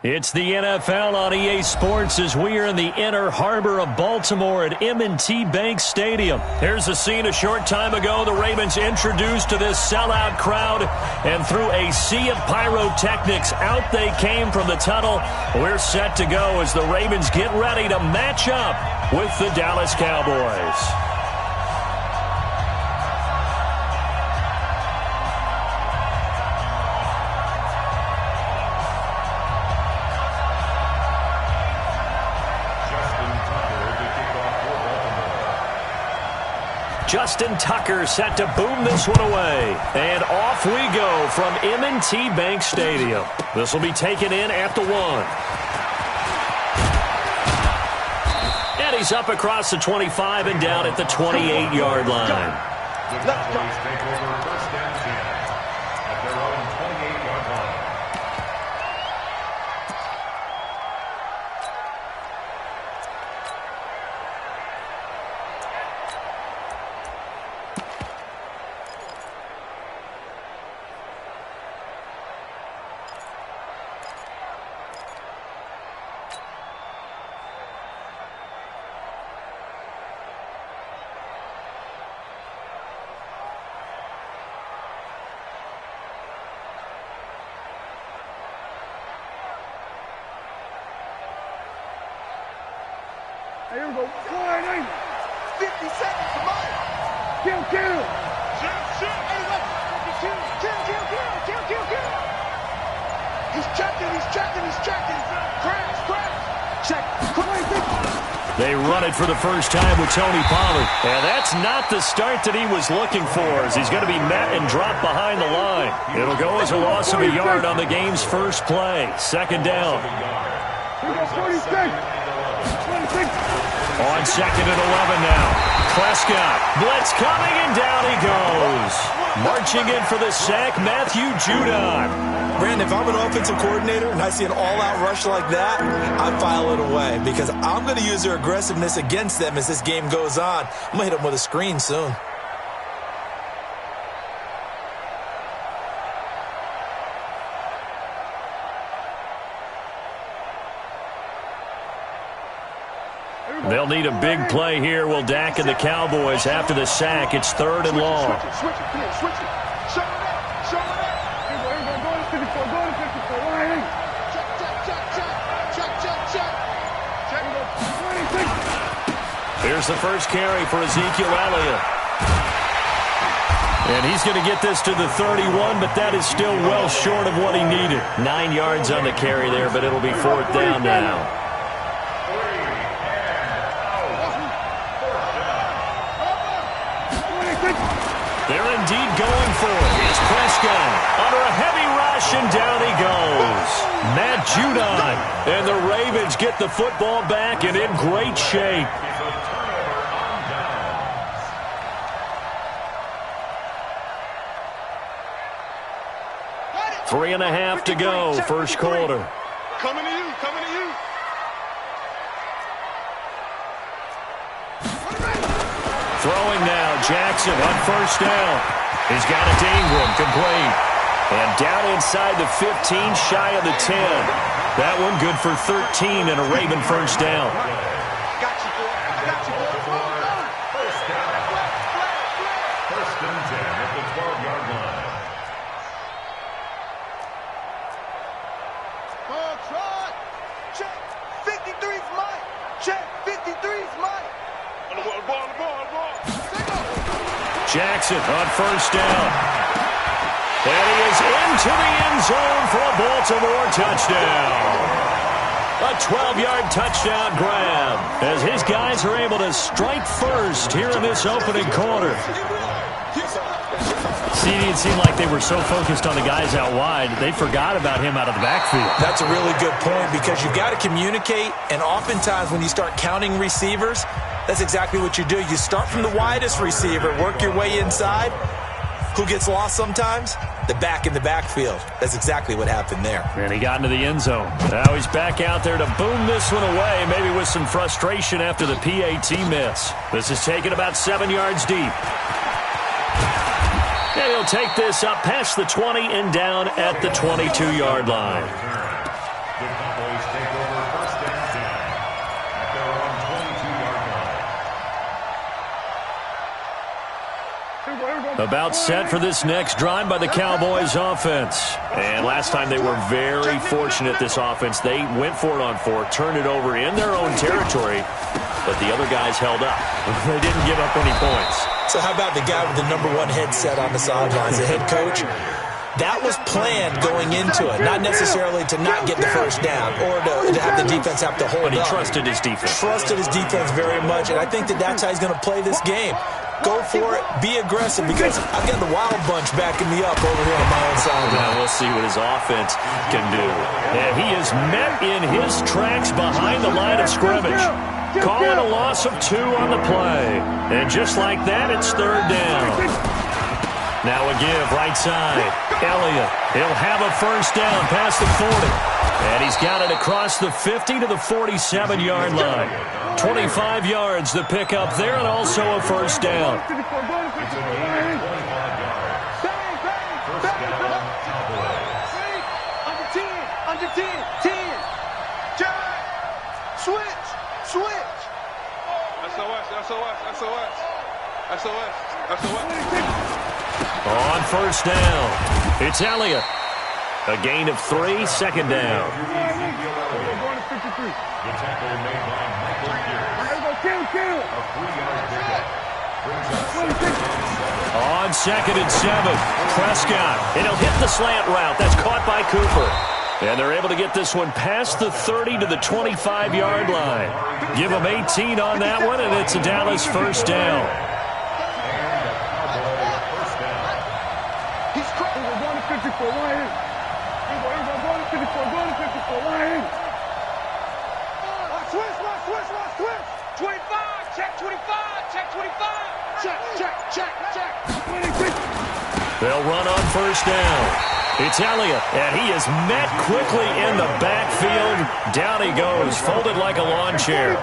It's the NFL on EA Sports as we are in the inner harbor of Baltimore at M&T Bank Stadium. Here's a scene a short time ago. The Ravens introduced to this sellout crowd, and through a sea of pyrotechnics, out they came from the tunnel. We're set to go as the Ravens get ready to match up with the Dallas Cowboys. Justin Tucker set to boom this one away. And off we go from M&T Bank Stadium. This will be taken in at the 1. And he's up across the 25 and down at the 28-yard line. Let's go. Here we go. 20. 50 seconds to Mike. Kill. Shoot. Hey, wait. Kill. He's checking. Crash. Check. They run it for the first time with Tony Pollard. And that's not the start that he was looking for, as he's going to be met and dropped behind the line. It'll go as a loss of a yard on the game's first play. Second down. 26. On second and 11 now. Prescott. Blitz coming, and down he goes. Marching in for the sack, Matthew Judon. Brandon, if I'm an offensive coordinator and I see an all-out rush like that, I file it away because I'm going to use their aggressiveness against them as this game goes on. I'm going to hit them with a screen soon. They'll need a big play here. Will Dak and the Cowboys after the sack. It's third and long. Switch it. Show it up. Go to 54. Check. Here's the first carry for Ezekiel Elliott. And he's going to get this to the 31, but that is still well short of what he needed. 9 yards on the carry there, but it'll be fourth down now. They're indeed going for it. It's Prescott under a heavy rush, and down he goes. Matt Judon. And the Ravens get the football back and in great shape. Three and a half to go, first quarter. Coming to you. Throwing now, Jackson on first down. He's got it to Ingram, complete. And down inside the 15, shy of the 10. That one good for 13 and a Raven first down. Got you, boy. First and 10 at the 12-yard line. Try. Check. 53's Mike. Check. 53's Mike. On the ball. Jackson on first down. And he is into the end zone for a Baltimore touchdown. A 12-yard touchdown grab as his guys are able to strike first here in this opening quarter. See, it seemed like they were so focused on the guys out wide, they forgot about him out of the backfield. That's a really good point because you've got to communicate, and oftentimes when you start counting receivers, that's exactly what you do. You start from the widest receiver, work your way inside. Who gets lost sometimes? The back in the backfield. That's exactly what happened there. And he got into the end zone. Now he's back out there to boom this one away, maybe with some frustration after the PAT miss. This is taken about 7 yards deep. And he'll take this up past the 20 and down at the 22-yard line. The Cowboys take over first and 10 at their own 22-yard line. About set for this next drive by the Cowboys offense. And last time they were very fortunate, this offense. They went for it on 4, turned it over in their own territory, but the other guys held up. They didn't give up any points. So how about the guy with the #1 headset on the sidelines, the head coach? That was planned going into it, not necessarily to not get the first down or to have the defense have to hold up. But he trusted his defense. Trusted his defense very much, and I think that's how he's going to play this game. Go for it, be aggressive, because I've got the wild bunch backing me up over here on my own sideline. Now we'll see what his offense can do. And he is met in his tracks behind the line of scrimmage. Calling a loss of 2 on the play. And just like that, it's 3rd down. Now a give, right side. Elliott, he'll have a first down past the 40. And he's got it across the 50 to the 47-yard line. 25 yards the pick up there, and also a first down. It's a gain of 25 yards. First down, Cowboys. Under 10, 10. Jack, switch. SOS. On first down, it's Elliott. A gain of 3, second down. The tackle made by Michael Pierce. A 3-yard pickup. Brings up On 2nd and 7, Prescott. And he'll hit the slant route. That's caught by Cooper. And they're able to get this one past the 30 to the 25-yard line. Give them 18 on that one, and it's a Dallas first down. He's going to 54, right in. He's going to 54, going to 54, right in. Switch. 25, check 25. Check. 26. They'll run on first down. It's Elliott, and he is met quickly in the backfield. Down he goes, folded like a lawn chair.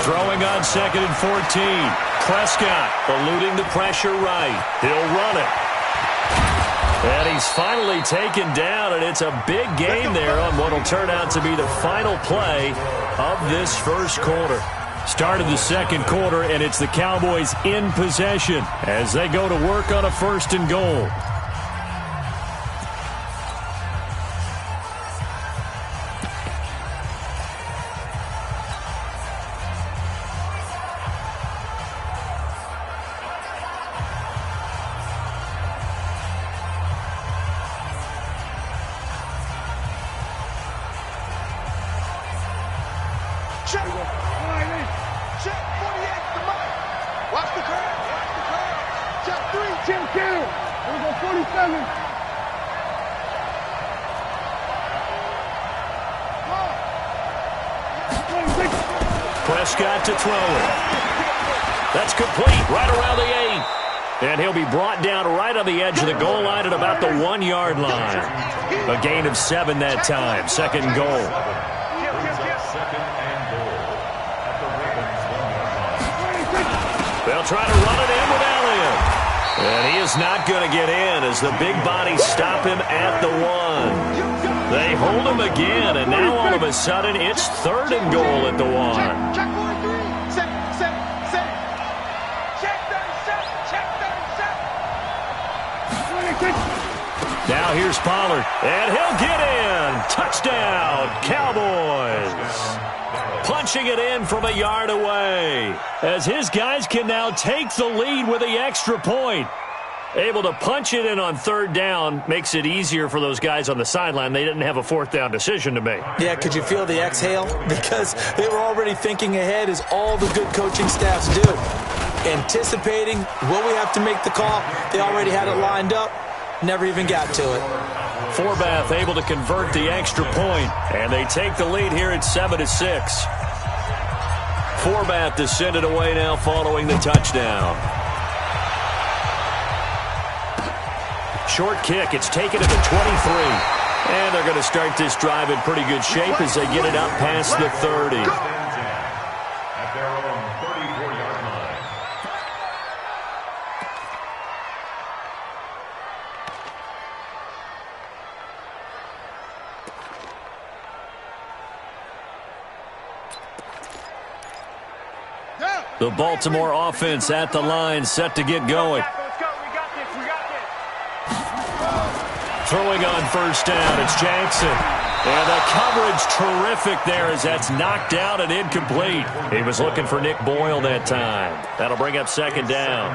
Throwing on 2nd and 14. Prescott eluding the pressure right. He'll run it. And he's finally taken down, and it's a big game there on what will turn out to be the final play of this first quarter. Start of the second quarter, and it's the Cowboys in possession as they go to work on a 1st and goal. Check 48 to Mike. Watch the curve. Check 3. Here we go, 47. Prescott to throw it. That's complete right around the 8. And he'll be brought down right on the edge of the goal line at about the 1-yard line. A gain of 7 that time. 2nd and goal. They'll try to run it in with Elliott. And he is not going to get in as the big bodies stop him at the 1. They hold him again, and now all of a sudden it's 3rd and goal at the 1. Check 43. Set. Check 37. Now here's Pollard, and he'll get in. Touchdown, Cowboys. Punching it in from a yard away as his guys can now take the lead with the extra point. Able to punch it in on 3rd down makes it easier for those guys on the sideline. They didn't have a 4th down decision to make. Yeah, could you feel the exhale? Because they were already thinking ahead, as all the good coaching staffs do. Anticipating, will we have to make the call? They already had it lined up. Never even got to it. Forbath able to convert the extra point, and they take the lead here at 7-6. Forbath to send it away now following the touchdown. Short kick. It's taken at the 23. And they're going to start this drive in pretty good shape as they get it up past the 30. At their own 34-yard line. The Baltimore offense at the line, set to get going. Let's go. We got this. We got this. Throwing on first down, it's Jackson. And the coverage terrific there as that's knocked out and incomplete. He was looking for Nick Boyle that time. That'll bring up second down.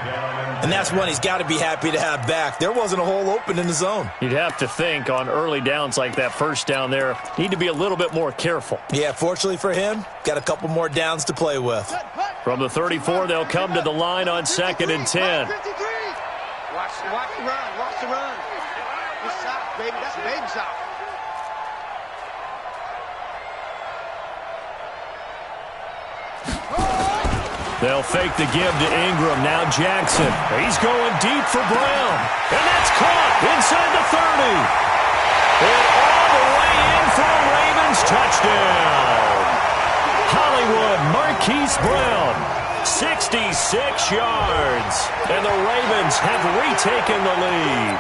And that's one he's got to be happy to have back. There wasn't a hole open in the zone. You'd have to think on early downs like that first down there, need to be a little bit more careful. Yeah, fortunately for him, got a couple more downs to play with. From the 34, they'll come to the line on 2nd and 10. Watch the run. Watch the run. Good shot, baby. That's a baby shot. They'll fake the give to Ingram. Now Jackson. He's going deep for Brown. And that's caught inside the 30. And all the way in for a Ravens touchdown. Hollywood Marquise Brown. 66 yards. And the Ravens have retaken the lead.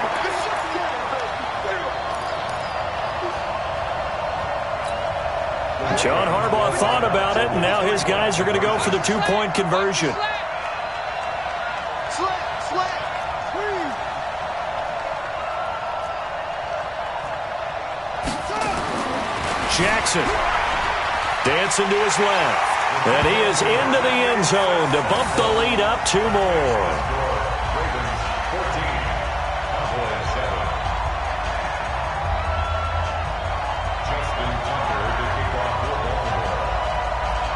John Harbaugh thought about it, and now his guys are going to go for the two-point conversion. Jackson dancing to his left. And he is into the end zone to bump the lead up 2 more.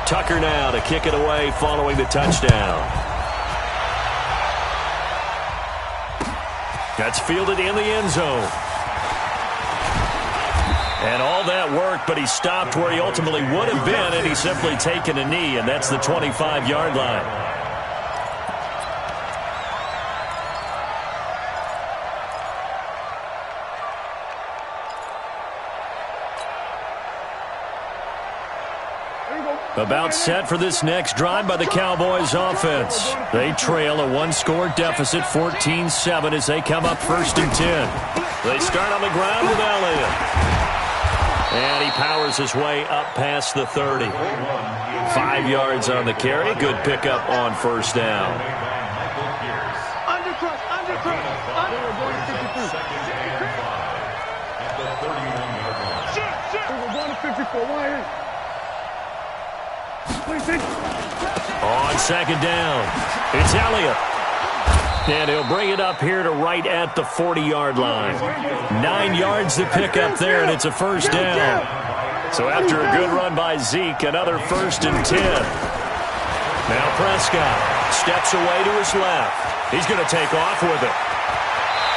Tucker now to kick it away following the touchdown. That's fielded in the end zone. And all that work, but he stopped where he ultimately would have been had he simply taken a knee, and that's the 25-yard line. About set for this next drive by the Cowboys offense. They trail a 1-score deficit, 14-7, as they come up 1st and 10. They start on the ground with Elliott. And he powers his way up past the 30. 5 yards on the carry. Good pickup on first down. Undercrush. We're going to 54. Why? On second down, it's Elliott. And he'll bring it up here to right at the 40-yard line. 9 yards to pick up there, and it's a first down. So after a good run by Zeke, another 1st and 10. Now Prescott steps away to his left. He's going to take off with it.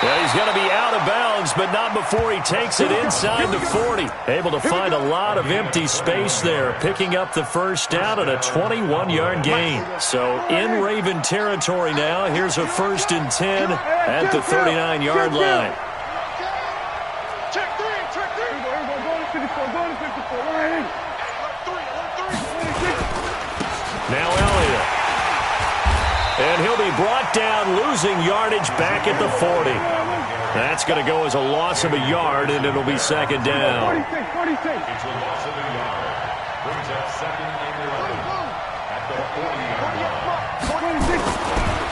Well, he's going to be out of bounds, but not before he takes it inside the 40. Able to find a lot of empty space there, picking up the first down at a 21-yard gain. So in Raven territory now, here's a 1st and 10 at the 39-yard line. Check three. Go to 54. Why? Now Elliott. And he'll be brought down, losing yardage back at the 40. That's going to go as a loss of a yard, and it'll be second down. 46. It's a loss of a yard. Brings up 2nd and 11 at the 40-yard line.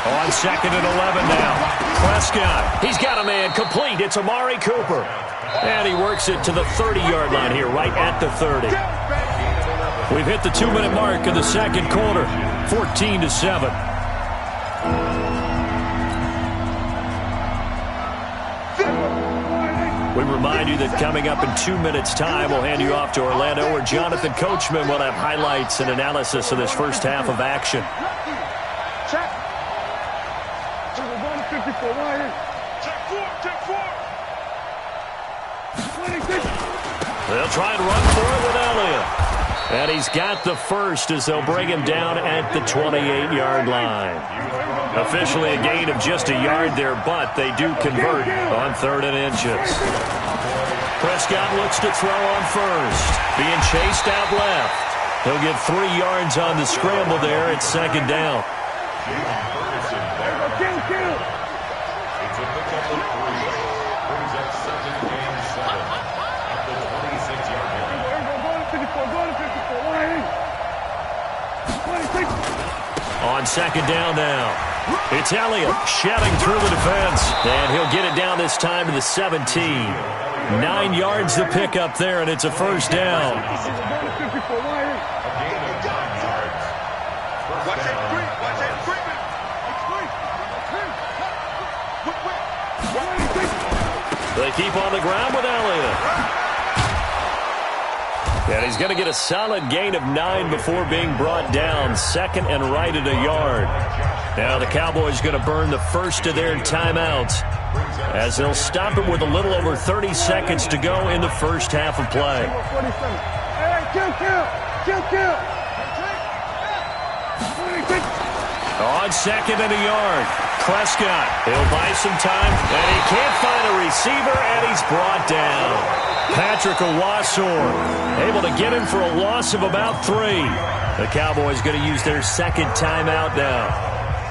On 2nd and 11 now. Prescott, he's got a man complete. It's Amari Cooper. And he works it to the 30-yard line here, right at the 30. We've hit the 2-minute mark of the second quarter, 14-7. We remind you that coming up in 2 minutes' time, we'll hand you off to Orlando, where Jonathan Coachman will have highlights and analysis of this first half of action. Check. We're going to 54. Why? Check 4. 26. They'll try and run for it with Elliott. And he's got the first as they'll bring him down at the 28-yard line. Officially a gain of just a yard there, but they do convert on 3rd and inches. Prescott looks to throw on first. Being chased out left. He'll get 3 yards on the scramble there at second down. Kill. It's a pickup of 3. Brings up 2nd and 7 at the 26-yard line. Go to 54. Why? 26. On second down now. It's Elliott shedding through the defense. And he'll get it down this time to the 17. 9 yards to pick up there, and it's a first down. They keep on the ground with Elliott. And he's going to get a solid gain of 9 before being brought down. Second and right at a yard. Now the Cowboys going to burn the first of their timeouts as they'll stop it with a little over 30 seconds to go in the first half of play. On second and a yard. Prescott, he'll buy some time, and he can't find a receiver, and he's brought down. Patrick Owasor able to get him for a loss of about 3. The Cowboys going to use their second timeout now,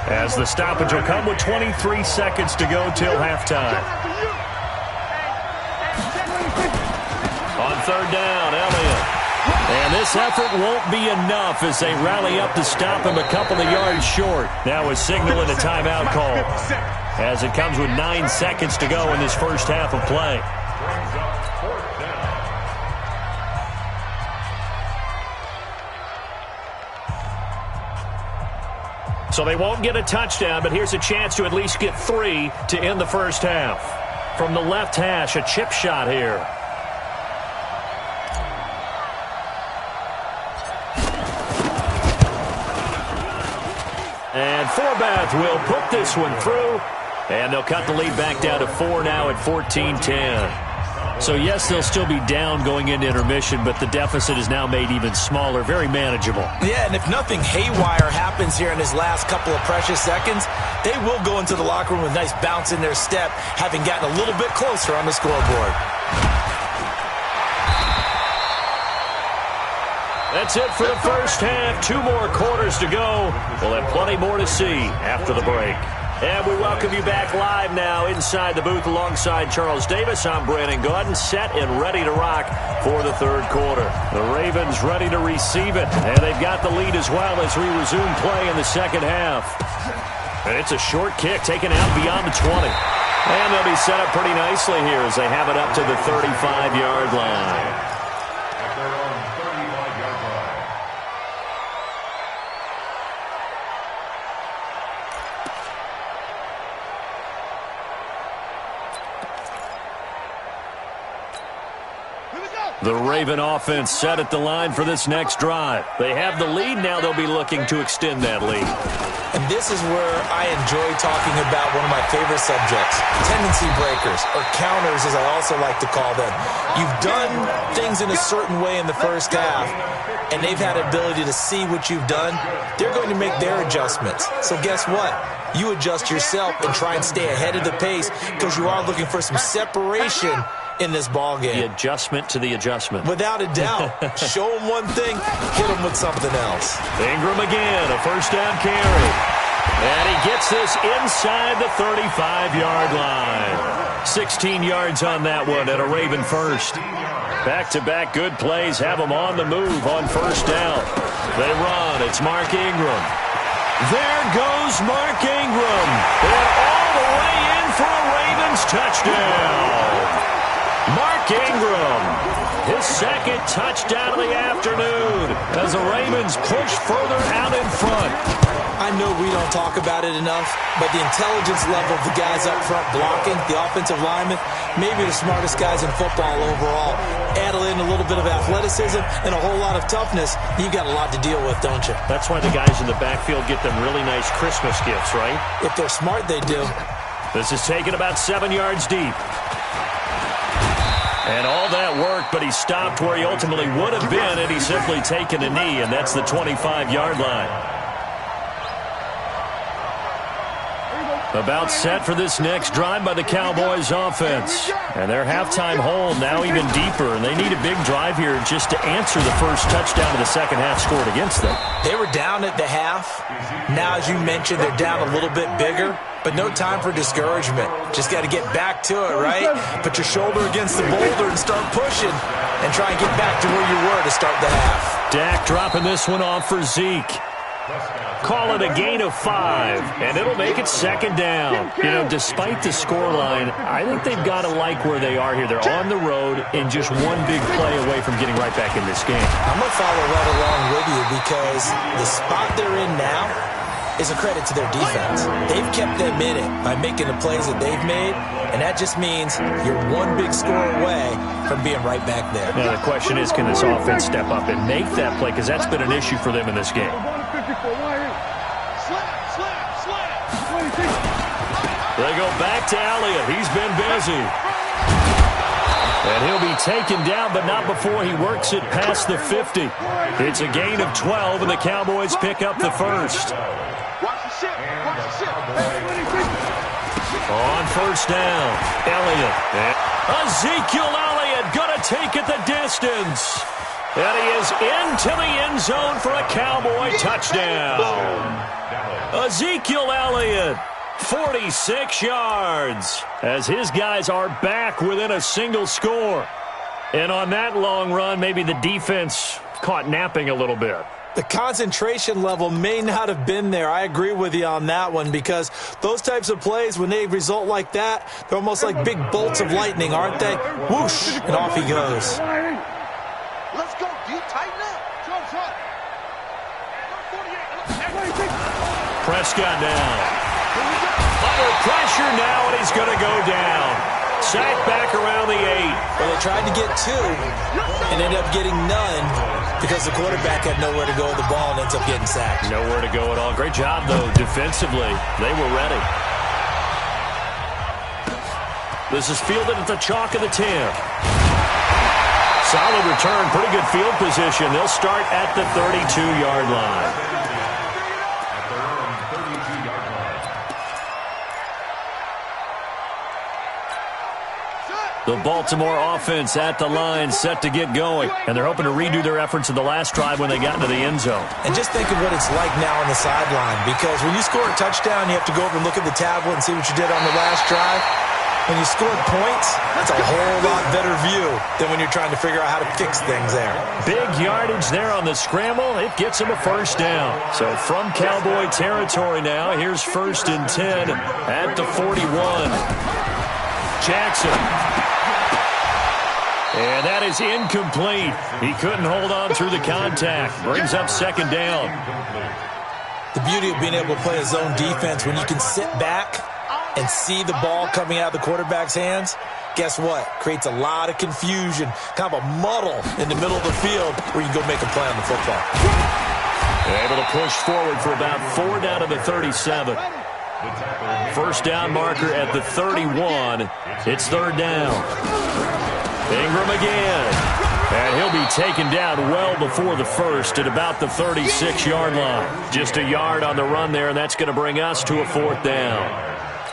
as the stoppage will come with 23 seconds to go till halftime. On third down, Elliott. And this effort won't be enough as they rally up to stop him a couple of yards short. Now a signal and a timeout call, as it comes with 9 seconds to go in this first half of play. So they won't get a touchdown, but here's a chance to at least get 3 to end the first half. From the left hash, a chip shot here. And Forbath will put this one through, and they'll cut the lead back down to 4 now at 14-10. So, yes, they'll still be down going into intermission, but the deficit is now made even smaller, very manageable. Yeah, and if nothing haywire happens here in his last couple of precious seconds, they will go into the locker room with a nice bounce in their step, having gotten a little bit closer on the scoreboard. That's it for the first half. 2 more quarters to go. We'll have plenty more to see after the break. And we welcome you back live now inside the booth alongside Charles Davis. I'm Brandon Gaudin, set and ready to rock for the third quarter. The Ravens ready to receive it, and they've got the lead as well as we resume play in the second half. And it's a short kick taken out beyond the 20. And they'll be set up pretty nicely here as they have it up to the 35-yard line. The Raven offense set at the line for this next drive. They have the lead. Now they'll be looking to extend that lead. And this is where I enjoy talking about one of my favorite subjects, tendency breakers, or counters as I also like to call them. You've done things in a certain way in the first half, and they've had ability to see what you've done. They're going to make their adjustments. So guess what? You adjust yourself and try and stay ahead of the pace because you are looking for some separation in this ball game. The adjustment to the adjustment. Without a doubt. Show them one thing, hit them with something else. Ingram again, a first down carry. And he gets this inside the 35-yard line. 16 yards on that one at a Raven first. Back-to-back good plays have them on the move on first down. They run. It's Mark Ingram. There goes Mark Ingram. And all the way in for a Ravens touchdown. Mark Ingram, his second touchdown of the afternoon as the Ravens push further out in front. I know we don't talk about it enough, but the intelligence level of the guys up front blocking, the offensive linemen, maybe the smartest guys in football overall. Add in a little bit of athleticism and a whole lot of toughness, you've got a lot to deal with, don't you? That's why the guys in the backfield get them really nice Christmas gifts, right? If they're smart, they do. This is taken about 7 yards deep. And all that work, but he stopped where he ultimately would have been had he simply taken a knee, and that's the 25-yard line. About set for this next drive by the Cowboys offense. And their halftime hole now even deeper, and they need a big drive here just to answer the first touchdown of the second half scored against them. They were down at the half. Now, as you mentioned, they're down a little bit bigger, but no time for discouragement. Just got to get back to it, right? Put your shoulder against the boulder and start pushing and try and get back to where you were to start the half. Dak dropping this one off for Zeke. Call it a gain of 5, and it'll make it second down. You know, despite the scoreline, I think they've got to like where they are here. They're on the road and just one big play away from getting right back in this game. I'm going to follow right along with you because the spot they're in now is a credit to their defense. They've kept them in it by making the plays that they've made, and that just means you're one big score away from being right back there. Now, the question is, can this offense step up and make that play? Because that's been an issue for them in this game. They go back to Elliott. He's been busy. And he'll be taken down, but not before he works it past the 50. It's a gain of 12, and the Cowboys pick up the first. On first down, Elliott. Ezekiel Elliott going to take it the distance. And he is into the end zone for a Cowboy touchdown. Ezekiel Elliott, 46 yards, as his guys are back within a single score. And on that long run, maybe the defense caught napping a little bit. The concentration level may not have been there. I agree with you on that one because those types of plays, when they result like that, they're almost like big bolts of lightning, aren't they? Whoosh, and off he goes. Let's go, D. Tighten up. Prescott now. Under pressure now, and he's going to go down. Sacked back around the 8. Well, they tried to get 2 and ended up getting none because the quarterback had nowhere to go with the ball and ends up getting sacked. Nowhere to go at all. Great job, though, defensively. They were ready. This is fielded at the chalk of the 10. Solid return, pretty good field position. They'll start at the 32-yard line. The Baltimore offense at the line set to get going. And they're hoping to redo their efforts in the last drive when they got into the end zone. And just think of what it's like now on the sideline. Because when you score a touchdown, you have to go over and look at the tablet and see what you did on the last drive. When you scored points, that's a whole lot better view than when you're trying to figure out how to fix things there. Big yardage there on the scramble. It gets him a first down. So from Cowboy territory now, here's 1st and 10 at the 41. Jackson. And that is incomplete. He couldn't hold on through the contact. Brings up second down. The beauty of being able to play a zone defense when you can sit back and see the ball coming out of the quarterback's hands, guess what? Creates a lot of confusion, kind of a muddle in the middle of the field where you can go make a play on the football. They're able to push forward for about 4 down to the 37. First down marker at the 31. It's 3rd down. Ingram again. And he'll be taken down well before the first at about the 36-yard line. Just a yard on the run there, and that's going to bring us to a 4th down.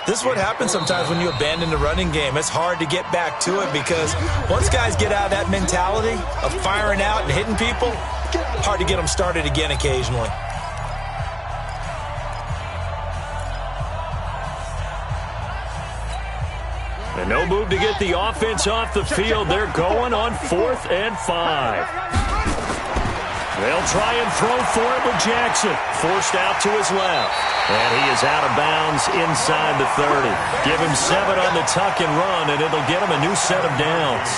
This is what happens sometimes when you abandon the running game. It's hard to get back to it because once guys get out of that mentality of firing out and hitting people, hard to get them started again occasionally. And no move to get the offense off the field. They're going on 4th and 5. They'll try and throw for it with Jackson. Forced out to his left. And he is out of bounds inside the 30. Give him 7 on the tuck and run, and it'll get him a new set of downs.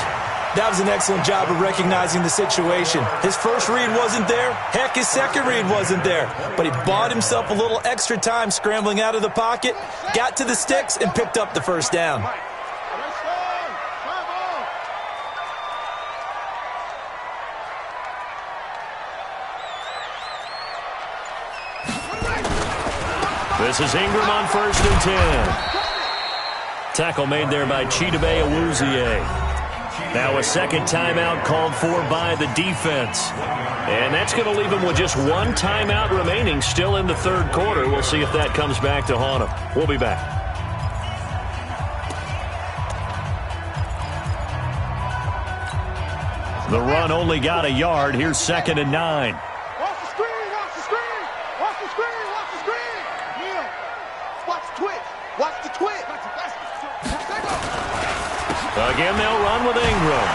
That was an excellent job of recognizing the situation. His first read wasn't there. Heck, his second read wasn't there. But he bought himself a little extra time scrambling out of the pocket, got to the sticks, and picked up the first down. This is Ingram on 1st and 10. Tackle made there by Chidobe Awuzie. Now a second timeout called for by the defense. And that's going to leave him with just 1 timeout remaining still in the 3rd quarter. We'll see if that comes back to haunt him. We'll be back. The run only got a yard. Here's 2nd and 9. Watch the screen, watch the screen. Watch the screen, watch the screen. Yeah. Watch the twitch. Watch the twitch. Again, they'll run with Ingram.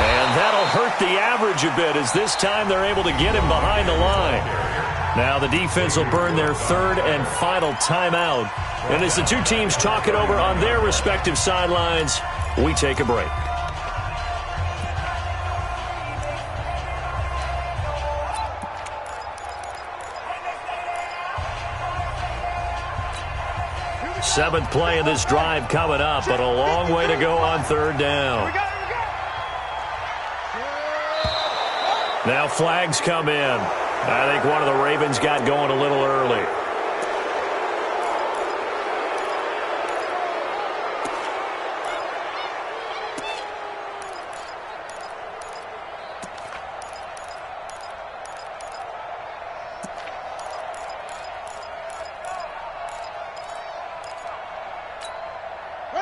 And that'll hurt the average a bit as this time they're able to get him behind the line. Now the defense will burn their third and final timeout. And as the two teams talk it over on their respective sidelines, we take a break. Seventh play of this drive coming up, but a long way to go on third down. Now flags come in. I think one of the Ravens got going a little early.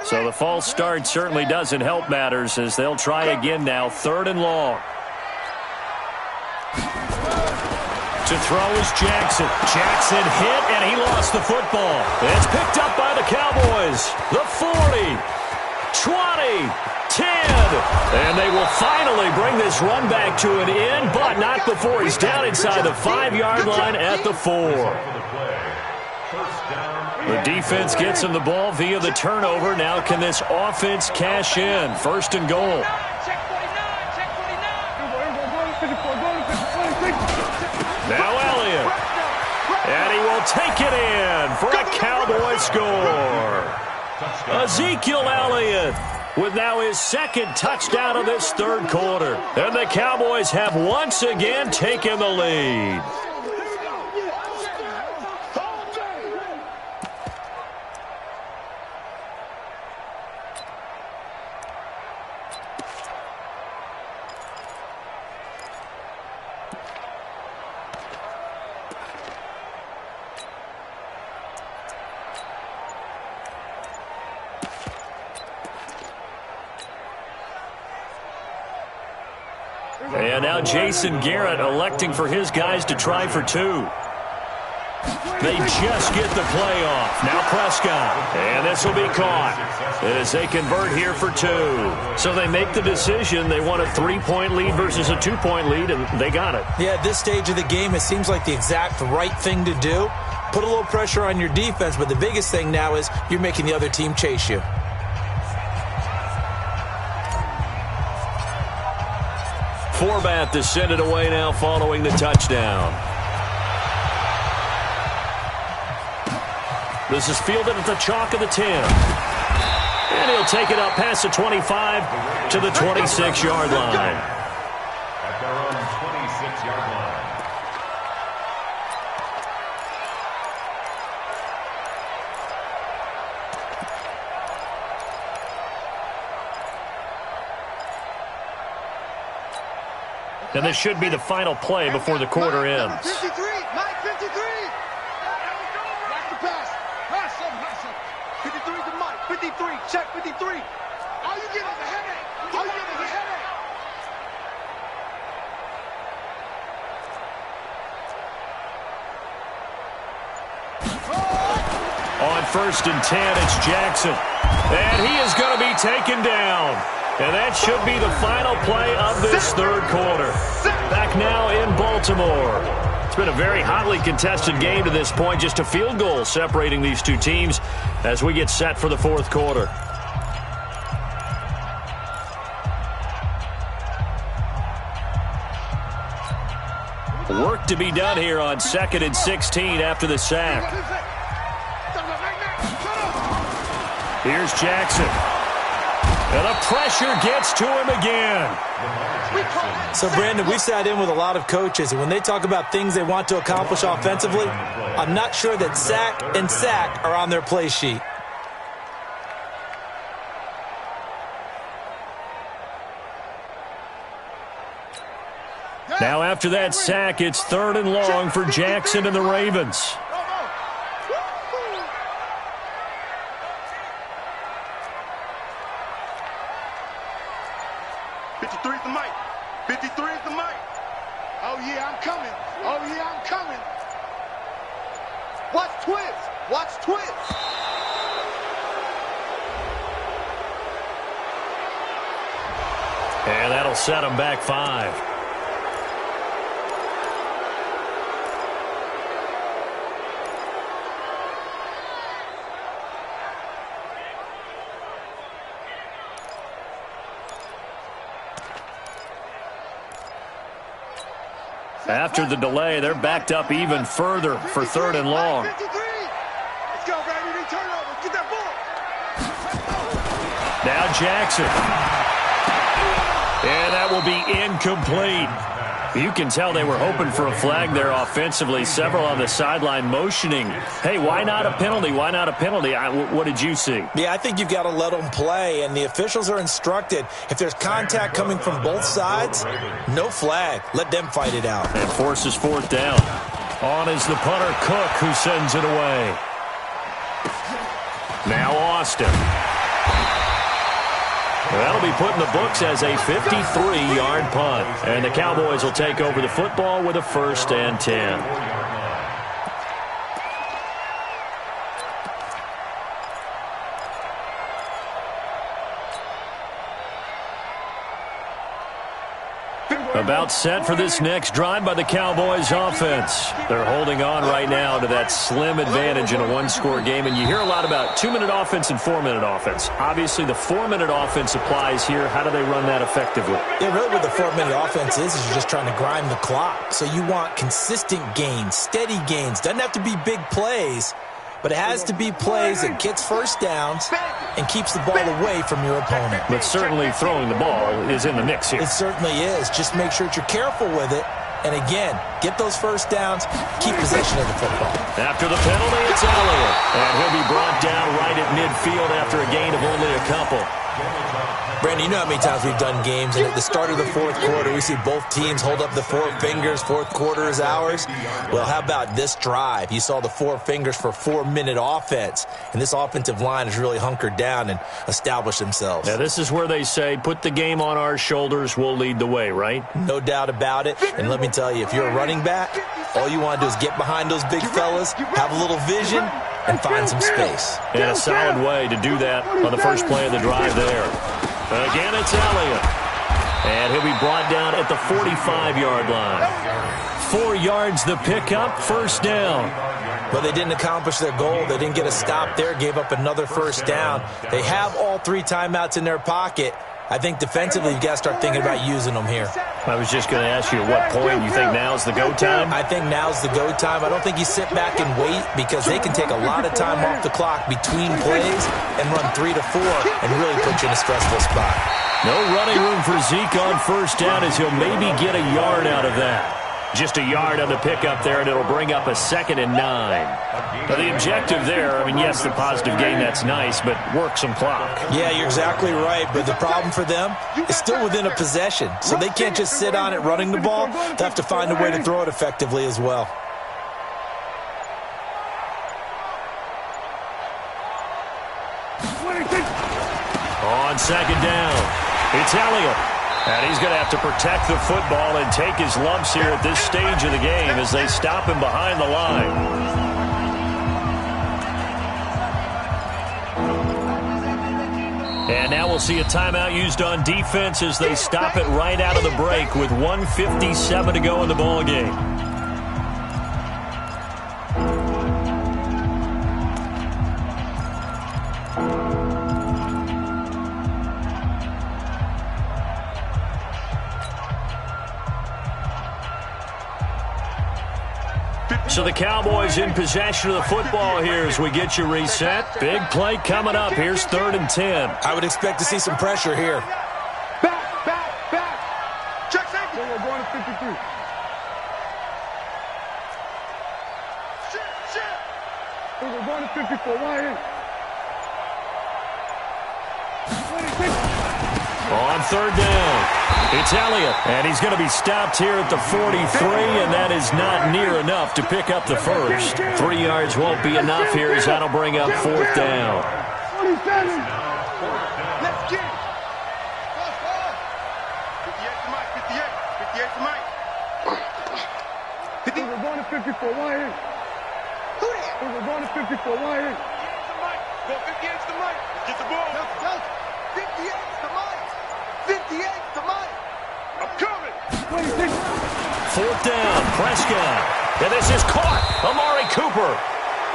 So the false start certainly doesn't help matters as they'll try again now, third and long. To throw is Jackson. Jackson hit, and he lost the football. It's picked up by the Cowboys. The 40, 20, 10. And they will finally bring this run back to an end, but not before he's down inside the 5-yard line at the 4. The defense gets him the ball via the turnover. Now can this offense cash in? First and goal. Now Elliott. And he will take it in for a Cowboy score. Ezekiel Elliott with now his second touchdown of this third quarter. And the Cowboys have once again taken the lead. And now Jason Garrett electing for his guys to try for two. They just get the play off. Now Prescott. And this will be caught as they convert here for two. So they make the decision. They want a 3-point lead versus a 2-point lead, and they got it. Yeah, at this stage of the game, it seems like the exact right thing to do. Put a little pressure on your defense, but the biggest thing now is you're making the other team chase you. Forbath to send it away now following the touchdown. This is fielded at the chalk of the 10. And he'll take it up past the 25 to the 26-yard line. At their own 26-yard line. And this should be the final play before the quarter ends. 53, Mike, 53. Watch the pass. Pass him. 53 to Mike. 53, check 53. All you get is a headache. All you get is a headache. On first and 10, it's Jackson. And he is going to be taken down. And that should be the final play of this third quarter. Back now in Baltimore. It's been a very hotly contested game to this point. Just a field goal separating these two teams as we get set for the fourth quarter. Work to be done here on 2nd and 16 after the sack. Here's Jackson. And the pressure gets to him again. So, Brandon, we've sat in with a lot of coaches, and when they talk about things they want to accomplish offensively, I'm not sure that sack and sack are on their play sheet. Now after that sack, it's third and long for Jackson and the Ravens. And that'll set them back 5. After the delay, they're backed up even further for 3rd and long. Let's go, baby. Turnover. Get that ball. Now Jackson. And that will be incomplete. You can tell they were hoping for a flag there offensively. Several on the sideline motioning, hey, why not a penalty? Why not a penalty? What did you see? Yeah, I think you've got to let them play, and the officials are instructed, if there's contact coming from both sides, no flag. Let them fight it out. And forces 4th down. On is the punter, Cook, who sends it away. Now Austin. That'll be put in the books as a 53-yard punt. And the Cowboys will take over the football with a 1st and 10. About set for this next drive by the Cowboys offense. They're holding on right now to that slim advantage in a 1-score game. And you hear a lot about 2-minute offense and 4-minute offense. Obviously, the 4-minute offense applies here. How do they run that effectively? Yeah, really what the 4-minute offense is you're just trying to grind the clock. So you want consistent gains, steady gains. Doesn't have to be big plays, but it has to be plays that gets first downs and keeps the ball away from your opponent. But certainly throwing the ball is in the mix here. It certainly is. Just make sure that you're careful with it. And again, get those first downs, keep possession of the football. After the penalty, it's Elliott. And he'll be brought down right at midfield after a gain of only a couple. Brandon, you know how many times we've done games, and at the start of the 4th quarter, we see both teams hold up the 4 fingers, 4th quarter is ours. Well, how about this drive? You saw the 4 fingers for 4-minute offense, and this offensive line has really hunkered down and established themselves. Now, this is where they say, put the game on our shoulders, we'll lead the way, right? No doubt about it, and let me tell you, if you're a running back, all you want to do is get behind those big fellas, have a little vision, and find some space. And a solid way to do that on the first play of the drive there. Again, it's Elliott. And he'll be brought down at the 45-yard line. 4 yards the pickup, 1st down. But they didn't accomplish their goal. They didn't get a stop there, gave up another 1st down. They have all 3 timeouts in their pocket. I think defensively, you've got to start thinking about using them here. I was just going to ask you at what point you think now's the go time? I think now's the go time. I don't think you sit back and wait because they can take a lot of time off the clock between plays and run 3 to 4 and really put you in a stressful spot. No running room for Zeke on 1st down as he'll maybe get a yard out of that. Just a yard on the pickup there, and it'll bring up a 2nd and 9. Now, the objective there, I mean, yes, the positive gain, that's nice, but work some clock. Yeah, you're exactly right, but the problem for them is still within a possession, so they can't just sit on it running the ball. They have to find a way to throw it effectively as well. On 2nd down, it's Elliott. And he's going to have to protect the football and take his lumps here at this stage of the game as they stop him behind the line. And now we'll see a timeout used on defense as they stop it right out of the break with 1:57 to go in the ball game. So the Cowboys in possession of the football here as we get you reset. Big play coming up. Here's 3rd and 10. I would expect to see some pressure here. Back. Check safety. We're going to 53. Shit. We're going to 54. Why? On 3rd down, it's Elliott, and he's going to be stopped here at the 43, and that is not near enough to pick up the 1st. 3 yards won't be enough here as that'll bring up 4th down. 27. Let's get it. 58 to Mike. 58 to Mike. We're going to 54. Why? Who that? We're going to 54. Why? 58 to Mike. Go 58 to Mike. Get the ball. 58 to Mike. 58 to Mike. I'm coming. 26. 4th down, Prescott. And this is caught. Amari Cooper.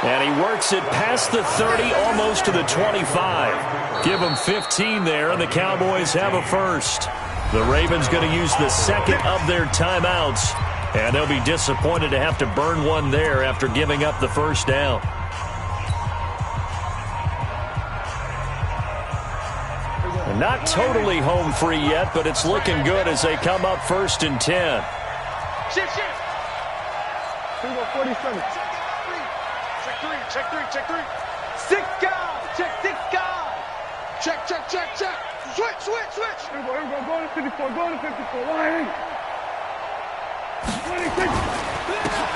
And he works it past the 30, almost to the 25. Give him 15 there, and the Cowboys have a 1st. The Ravens going to use the 2nd of their timeouts And they'll be disappointed to have to burn one there after giving up the first down. Not totally home free yet, but it's looking good as they come up 1st and 10. Shift. 47. Check three. 6 guys. Check 6 guys. Check. Switch. Here we go. Go to 54. Go to 54. Line. 26.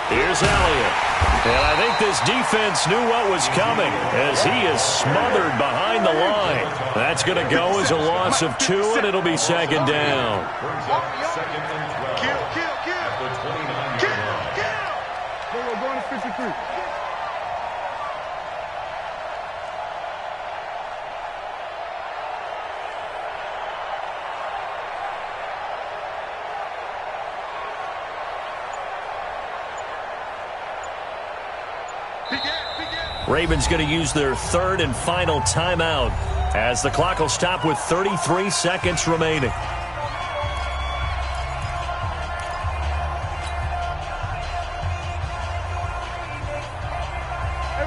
Here's Elliott. And I think this defense knew what was coming as he is smothered behind the line. That's going to go as a loss of 2, and it'll be 2nd down. Kill. We're going to 53. Ravens going to use their 3rd and final timeout as the clock will stop with 33 seconds remaining.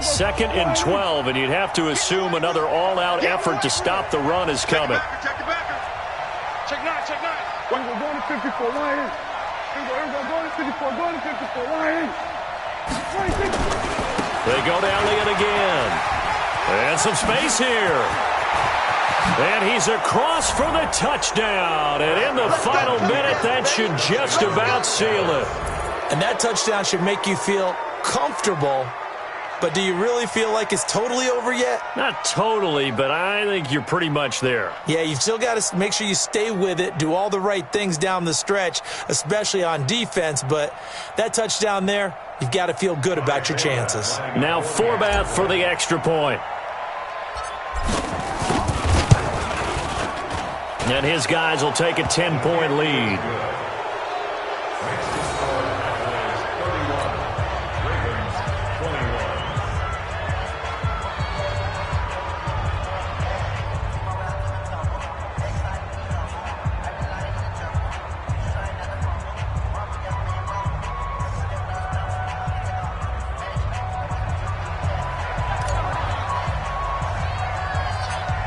2nd and 12, and you'd have to assume another all-out effort to stop the run is coming. Check the backer. Check 9. We're going to 54. Line. Here we go. Go to 54. Go to 54. Line. 26. They go to Elliott again. And some space here. And he's across for the touchdown. And in the final minute, that should just about seal it. And that touchdown should make you feel comfortable. But do you really feel like it's totally over yet? Not totally, but I think you're pretty much there. Yeah, you've still got to make sure you stay with it, do all the right things down the stretch, especially on defense. But that touchdown there, you've got to feel good about your chances. Now Forbath for the extra point. And his guys will take a 10-point lead.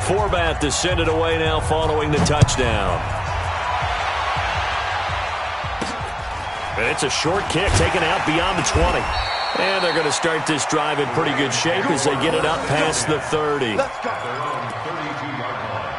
Forbath to send it away now following the touchdown. And it's a short kick taken out beyond the 20. And they're going to start this drive in pretty good shape as they get it up past the 30. Let's go. Their own 32-yard line.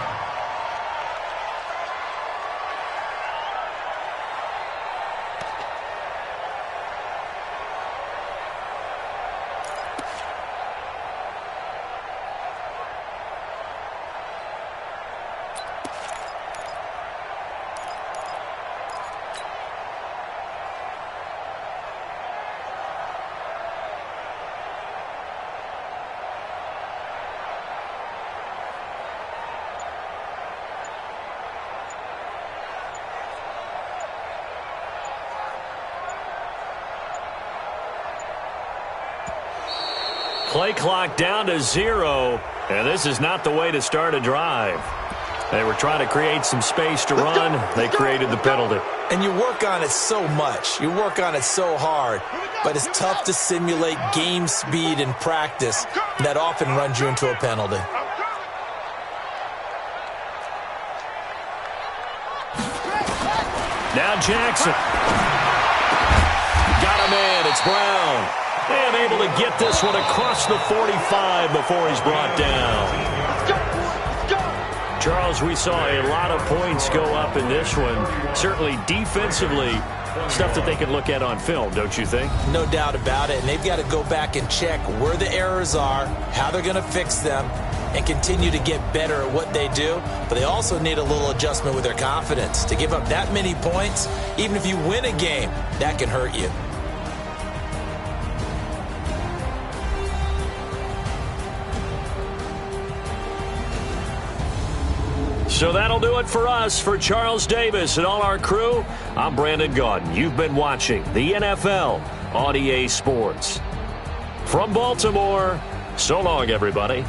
Play clock down to 0, and this is not the way to start a drive. They were trying to create some space to run. They created the penalty. And you work on it so much. You work on it so hard. But it's tough to simulate game speed in practice. That often runs you into a penalty. Now Jackson. Got a man. It's Brown. And able to get this one across the 45 before he's brought down. Charles, we saw a lot of points go up in this one. Certainly defensively, stuff that they can look at on film, don't you think? No doubt about it. And they've got to go back and check where the errors are, how they're going to fix them, and continue to get better at what they do. But they also need a little adjustment with their confidence. To give up that many points, even if you win a game, that can hurt you. So that'll do it for us. For Charles Davis and all our crew, I'm Brandon Gaudin. You've been watching the NFL on EA Sports. From Baltimore, so long, everybody.